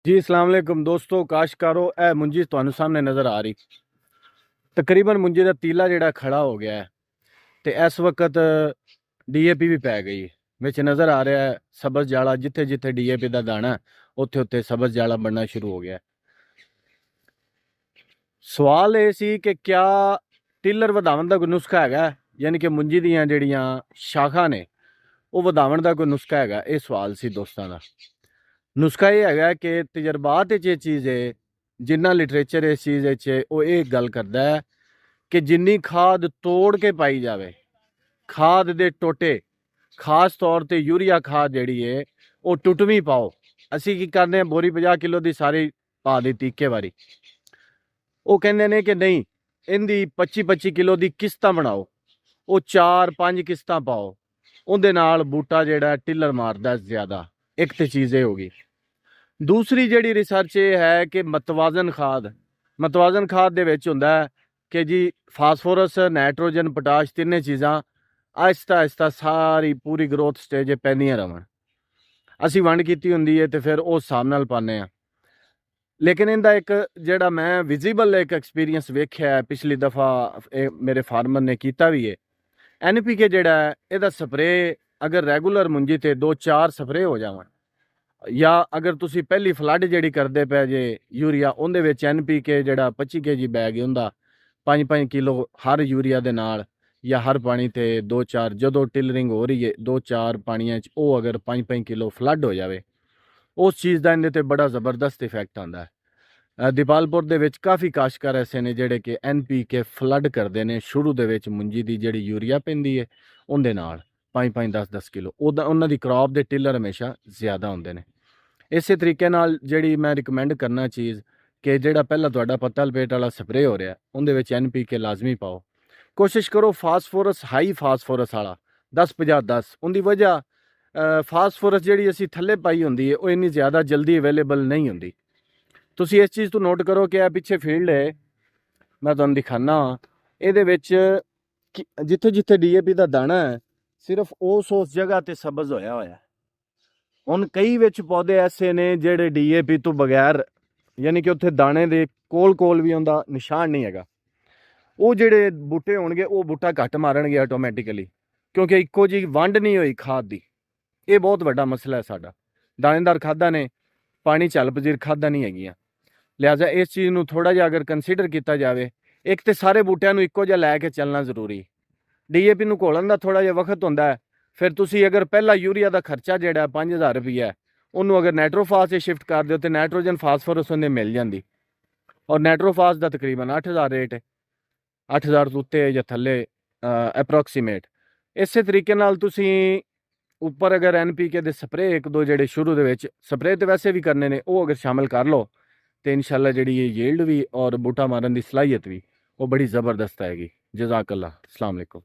जी अस्सलाम वालेकुम दोस्तों, काशकारो ए मुंजी तुहानू सामने नज़र आ रही। तकरीबन मुंजी का तीला जिहड़ा खड़ा हो गया है तो इस वक्त DAP भी पै गई विच नज़र आ रहा है। सबज जाला जिथे जिथे DAP का दाना उत्थे उत्थे सबज जाला बनना शुरू हो गया है। सवाल ये सी कि क्या टिलर वधावन का कोई नुस्खा है, यानी कि मुंजी दियां जिहड़ियां शाखा ने वो वधावन का कोई नुस्खा है? ये सवाल सी दोस्तों का। नुस्खा ये है कि तजर्बात ये चीज़ है, जिन्ना लिटरेचर इस चीज़ वो ये गल करता है कि जिन्नी खाद तोड़ के पाई जाए, खाद दे टोटे खास तौर पर यूरिया खाद जी है वो टुटवी पाओ। असी की करने बोरी 50 किलो की सारी पा दी इक्के बारी। वो कहते हैं कि नहीं, इनकी 25-25 किलो की किस्तां बनाओ, वो 4-5 किस्तां पाओ, उहदे नाल बूटा जिहड़ा टिलर मारदा ज्यादा। एक तो चीज़ ये होगी। दूसरी जिहड़ी रिसर्च ये है कि मतवाजन खाद दे विच हुंदा है कि जी फास्फोरस, नाइट्रोजन, पोटाश तीने चीज़ां आहिस्ता आहिस्ता सारी पूरी ग्रोथ स्टेज पैंदियां रहन। असी वंड कीती हुंदी है तो फिर उस हिसाब नाल पाने आ। लेकिन इनका एक जिहड़ा मैं विजिबल एक एक्सपीरियंस वेख्या है, पिछली दफ़ा मेरे फार्मर ने किया भी है। NPK जिहड़ा है इहदा स्प्रे अगर रेगूलर मुंजी ते 2-4 स्प्रे हो जावन, या अगर तुसी पहली फ्लड जिहड़ी करदे पे जे यूरिया उहदे विच NPK जिहड़ा 25 kg बैग हुंदा 5-5 किलो हर यूरिया दे नाल, या हर पानी ते 2-4 जदों टिलरिंग हो रही है 2-4 पानियां च वो अगर 5-5 किलो फ्लड हो जाए, उस चीज़ का इहदे ते बड़ा ज़बरदस्त इफेक्ट आंदा है। दीपालपुर दे विच काफ़ी काश्तकार ऐसे ने जिहड़े कि NPK फ्लड करते हैं शुरू दे विच मुंजी दी जिहड़ी यूरिया पैंदी है उहदे नाल 5-5 10-10 किलो उन्हां दी क्रॉप दे टिलर हमेशा ज़्यादा होंदे ने। इस तरीके नाल जिहड़ी मैं रिकमेंड करना चीज़ कि जिहड़ा पहला तुहाडा पत्ता लपेट वाला स्प्रे हो रहा उहदे विच NPK लाजमी पाओ। कोशिश करो फास्फोरस हाई फास्फोरस वाला 10-50-10। उनकी वजह फास्फोरस जिहड़ी असी थल्ले पाई हुंदी है वो इन्नी ज़्यादा जल्दी अवेलेबल नहीं हुंदी। तुसी इस चीज़ तो नोट करो कि पिछे फील्ड है, मैं तुहानू दिखाना इहदे विच जिथे जिथे DAP का दाना है सिर्फ उस जगह ते सबज होया होया। हुण कई विच पौधे ऐसे ने जिहड़े DAP तो बगैर, यानी कि उत्थे दाने दे कोल कोल भी उहदा निशान नहीं हैगा। वो जिहड़े बूटे होणगे वो बूटा घट मारनगे आटोमैटिकली, क्योंकि इक्को जी वंड नहीं होई खाद दी। ये बहुत वड्डा मसला है साडा। दानेदार खादां ने पानी झल पजीर खादां नहीं हैगियां। लिहाजा इस चीज़ नूं थोड़ा जिहा अगर कंसीडर किया जाए, एक तो सारे बूटिਆਂ ਨੂੰ ਇੱਕੋ ਜਿਹਾ ਲੈ के चलना जरूरी। DAP ਨੂੰ ਘੋਲਣ ਦਾ ਥੋੜਾ ਜਿਹਾ ਵਕਤ ਹੁੰਦਾ ਹੈ। फिर तुसी अगर पहला यूरिया का खर्चा जिहड़ा 5000 रुपया है उन्होंने अगर नाइट्रोफास से शिफ्ट कर दो तो नाइट्रोजन फास्फोरस उन्हें मिल जाती, और नाइट्रोफास का तकरीबन 8000 रेट है, 8000 तो उत्ते या थले अप्रोक्सीमेट। इस तरीके नाल तुसी उपर अगर NPK के स्प्रे एक दो जिहड़े शुरू दे विच स्प्रे तो वैसे भी करने ने वो अगर शामिल कर लो तो इंशाल्लाह जिहड़ी ये यील्ड भी और बूटा मारन की सलाहियत भी वो बड़ी ज़बरदस्त आएगी। जज़ाकल्लाह। अस्सलाम वालेकुम।